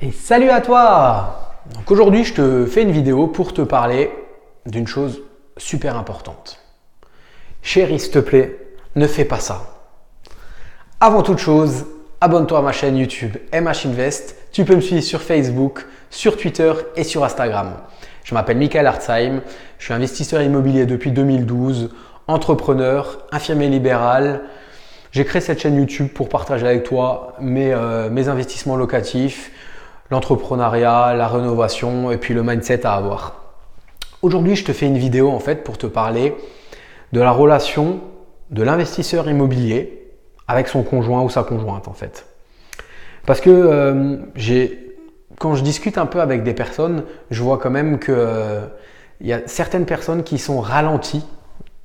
Et salut à toi! Donc aujourd'hui, je te fais une vidéo pour te parler d'une chose super importante. Chérie, s'il te plaît, ne fais pas ça. Avant toute chose, abonne-toi à ma chaîne YouTube MH Invest. Tu peux me suivre sur Facebook, sur Twitter et sur Instagram. Je m'appelle Michael Hartzheim, je suis investisseur immobilier depuis 2012, entrepreneur, infirmier libéral. J'ai créé cette chaîne YouTube pour partager avec toi mes investissements locatifs, l'entrepreneuriat, la rénovation et puis le mindset à avoir. Aujourd'hui, je te fais une vidéo en fait pour te parler de la relation de l'investisseur immobilier avec son conjoint ou sa conjointe en fait. Parce que quand je discute un peu avec des personnes, je vois quand même que il y a certaines personnes qui sont ralenties,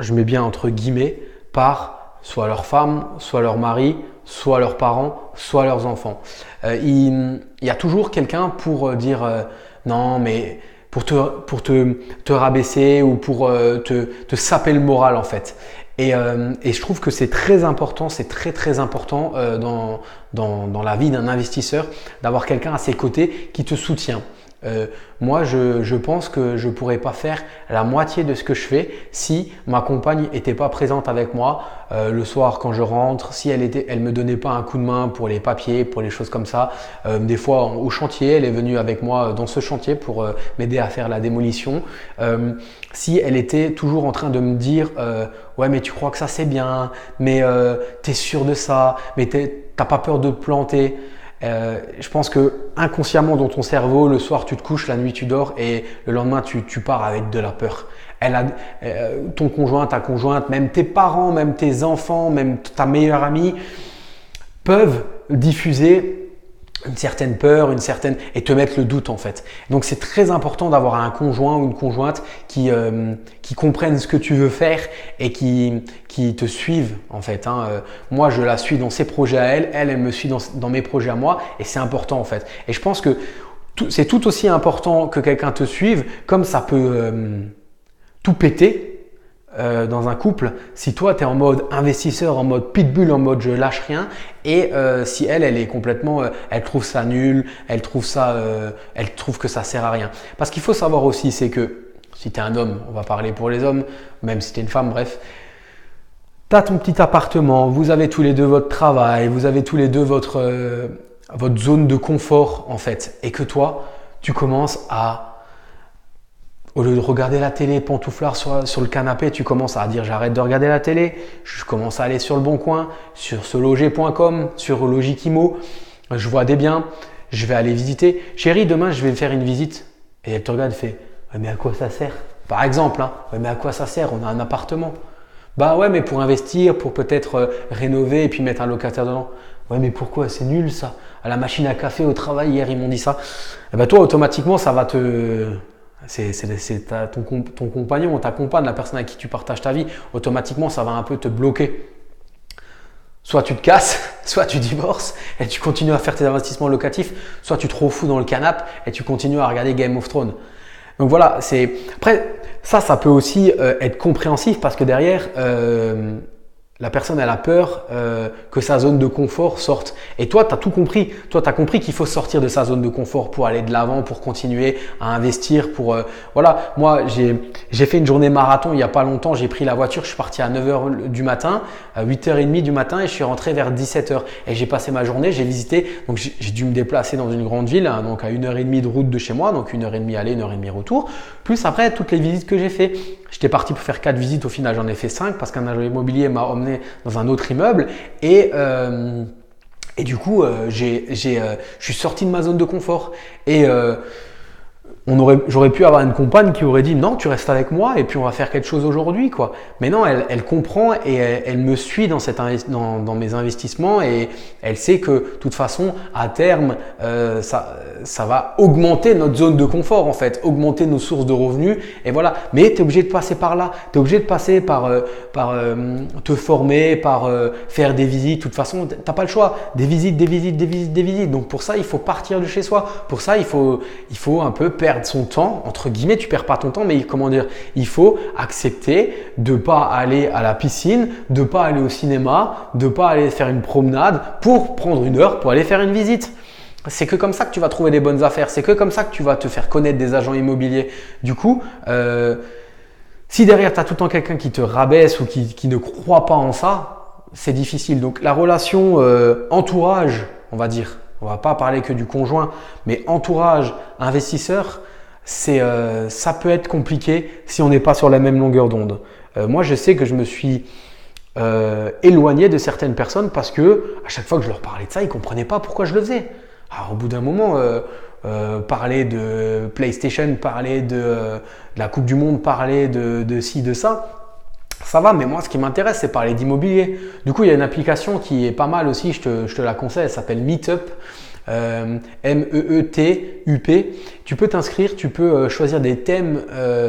je mets bien entre guillemets, par soit leur femme, soit leur mari, soit leurs parents, soit leurs enfants. Il y a toujours quelqu'un pour dire non, mais pour te rabaisser ou pour te saper le moral en fait. Et je trouve que c'est très important, c'est très important dans la vie d'un investisseur d'avoir quelqu'un à ses côtés qui te soutient. Moi, je pense que je ne pourrais pas faire la moitié de ce que je fais si ma compagne n'était pas présente avec moi le soir quand je rentre, si elle me donnait pas un coup de main pour les papiers, pour les choses comme ça. Des fois au chantier, elle est venue avec moi dans ce chantier pour m'aider à faire la démolition. Si elle était toujours en train de me dire ouais mais tu crois que ça c'est bien, mais tu es sûr de ça, mais t'as pas peur de te planter. Je pense que inconsciemment dans ton cerveau, le soir tu te couches, la nuit tu dors et le lendemain tu pars avec de la peur. Ton conjoint, ta conjointe, même tes parents, même tes enfants, même ta meilleure amie peuvent diffuser une certaine peur, et te mettre le doute en fait. Donc c'est très important d'avoir un conjoint ou une conjointe qui comprennent ce que tu veux faire et qui te suivent en fait. Moi je la suis dans ses projets à elle me suit dans mes projets à moi et c'est important en fait. Et je pense que c'est tout aussi important que quelqu'un te suive comme ça peut tout péter. Dans un couple, si toi tu es en mode investisseur, en mode pitbull, en mode je lâche rien et si elle est complètement, elle trouve ça nul, elle trouve que ça sert à rien. Parce qu'il faut savoir aussi, c'est que si tu es un homme, on va parler pour les hommes, même si tu es une femme, bref, tu as ton petit appartement, vous avez tous les deux votre travail, vous avez tous les deux votre zone de confort en fait et que toi, tu commences à au lieu de regarder la télé pantouflard sur le canapé, tu commences à dire j'arrête de regarder la télé, je commence à aller sur le Bon Coin, sur seloger.com, sur Logikimo, je vois des biens, je vais aller visiter. Chérie, demain je vais faire une visite. Et elle te regarde et fait mais à quoi ça sert? Par exemple, mais à quoi ça sert? On a un appartement. Bah ouais, mais pour investir, pour peut-être rénover et puis mettre un locataire dedans. Ouais, mais pourquoi? C'est nul ça. À la machine à café au travail, hier ils m'ont dit ça. Et ben toi, automatiquement, ça va te… C'est ton compagnon, ta compagne, la personne avec qui tu partages ta vie, automatiquement ça va un peu te bloquer. Soit tu te casses, soit tu divorces et tu continues à faire tes investissements locatifs, soit tu te refous dans le canapé et tu continues à regarder Game of Thrones. Donc voilà, après ça peut aussi être compréhensif parce que derrière la personne elle a peur que sa zone de confort sorte. Et toi, tu as tout compris. Toi, tu as compris qu'il faut sortir de sa zone de confort pour aller de l'avant, pour continuer à investir. Voilà, moi, j'ai fait une journée marathon il n'y a pas longtemps. J'ai pris la voiture, je suis parti à 9h du matin, à 8h30 du matin et je suis rentré vers 17h. Et j'ai passé ma journée, j'ai visité. Donc, j'ai dû me déplacer dans une grande ville, donc à 1h30 de route de chez moi. Donc, 1h30 aller, 1h30 retour. Plus après, toutes les visites que j'ai fait. J'étais parti pour faire 4 visites. Au final, j'en ai fait 5 parce qu'un agent immobilier m'a emmené dans un autre immeuble et du coup je suis sorti de ma zone de confort et j'aurais pu avoir une compagne qui aurait dit non, tu restes avec moi et puis on va faire quelque chose aujourd'hui quoi. Mais non, elle comprend et elle me suit dans mes investissements et elle sait que de toute façon à terme ça va augmenter notre zone de confort en fait, augmenter nos sources de revenus et voilà. Mais tu es obligé de passer par là, tu es obligé de passer par te former, par faire des visites. De toute façon, tu n'as pas le choix, des visites. Donc pour ça, il faut partir de chez soi. Pour ça, il faut un peu perdre son temps, entre guillemets, tu perds pas ton temps, mais comment dire, il faut accepter de pas aller à la piscine, de pas aller au cinéma, de pas aller faire une promenade pour prendre une heure pour aller faire une visite. C'est que comme ça que tu vas trouver des bonnes affaires. C'est que comme ça que tu vas te faire connaître des agents immobiliers. Du coup, si derrière tu as tout le temps quelqu'un qui te rabaisse ou qui ne croit pas en ça, c'est difficile. Donc la relation entourage, on va dire, on va pas parler que du conjoint, mais entourage, investisseur, ça peut être compliqué si on n'est pas sur la même longueur d'onde. Moi, je sais que je me suis éloigné de certaines personnes parce que à chaque fois que je leur parlais de ça, ils ne comprenaient pas pourquoi je le faisais. Alors au bout d'un moment, parler de PlayStation, parler de la Coupe du Monde, parler de ci, de ça va, mais moi ce qui m'intéresse c'est parler d'immobilier. Du coup il y a une application qui est pas mal aussi, je te la conseille, elle s'appelle Meetup. MEETUP. Tu peux t'inscrire, tu peux choisir des thèmes,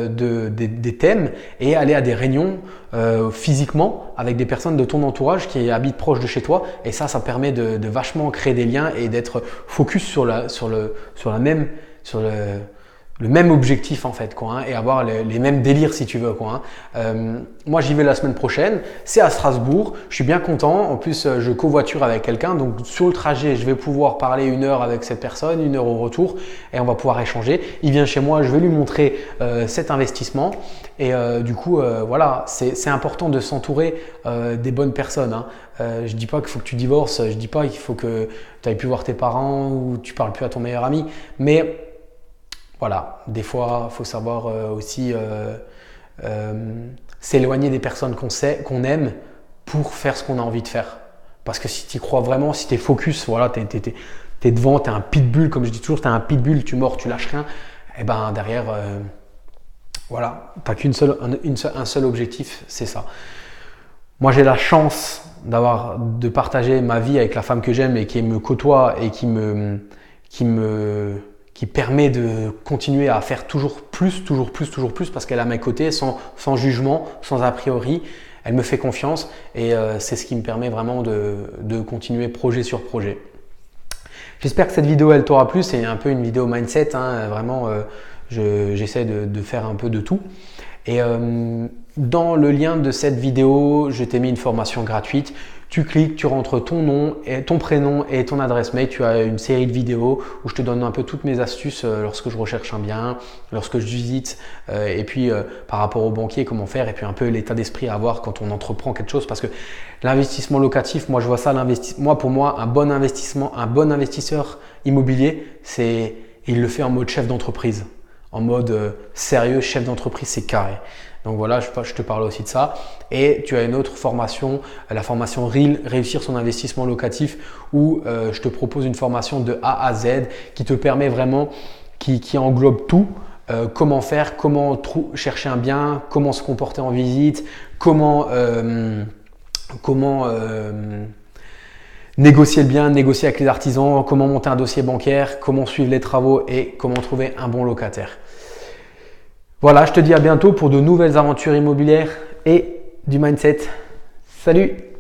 des thèmes et aller à des réunions physiquement avec des personnes de ton entourage qui habitent proche de chez toi. Et ça permet de vachement créer des liens et d'être focus sur le même objectif en fait quoi, hein, et avoir les mêmes délires si tu veux quoi, hein. Moi j'y vais la semaine prochaine, c'est à Strasbourg, je suis bien content, en plus je covoiture avec quelqu'un, donc sur le trajet je vais pouvoir parler 1 heure avec cette personne, 1 heure au retour et on va pouvoir échanger. Il vient chez moi, je vais lui montrer cet investissement et du coup voilà, c'est important de s'entourer des bonnes personnes, hein. Je dis pas qu'il faut que tu divorces, je dis pas qu'il faut que tu ailles plus voir tes parents ou tu parles plus à ton meilleur ami, mais voilà, des fois, il faut savoir aussi s'éloigner des personnes qu'on aime pour faire ce qu'on a envie de faire. Parce que si tu y crois vraiment, si tu es focus, voilà, tu es devant, tu es un pitbull, comme je dis toujours, tu es un pitbull, tu mords, tu lâches rien, et ben derrière, voilà, tu n'as un seul objectif, c'est ça. Moi, j'ai la chance de partager ma vie avec la femme que j'aime et qui me côtoie et qui permet de continuer à faire toujours plus parce qu'elle est à mes côtés sans jugement, sans a priori. Elle me fait confiance et c'est ce qui me permet vraiment de continuer projet sur projet. J'espère que cette vidéo elle t'aura plu. C'est un peu une vidéo mindset, hein. Vraiment j'essaie de faire un peu de tout. Et dans le lien de cette vidéo, je t'ai mis une formation gratuite. Tu cliques, tu rentres ton nom, et ton prénom et ton adresse mail. Tu as une série de vidéos où je te donne un peu toutes mes astuces lorsque je recherche un bien, lorsque je visite et puis par rapport au banquier, comment faire et puis un peu l'état d'esprit à avoir quand on entreprend quelque chose. Parce que l'investissement locatif, moi je vois ça, pour moi, un bon investisseur immobilier, il le fait en mode chef d'entreprise. En mode sérieux, chef d'entreprise, c'est carré. Donc voilà, je te parle aussi de ça. Et tu as une autre formation, la formation REAL, réussir son investissement locatif, où je te propose une formation de A à Z qui te permet vraiment, qui englobe tout. Comment faire, comment chercher un bien, comment se comporter en visite, comment négocier le bien, négocier avec les artisans, comment monter un dossier bancaire, comment suivre les travaux et comment trouver un bon locataire. Voilà, je te dis à bientôt pour de nouvelles aventures immobilières et du mindset. Salut!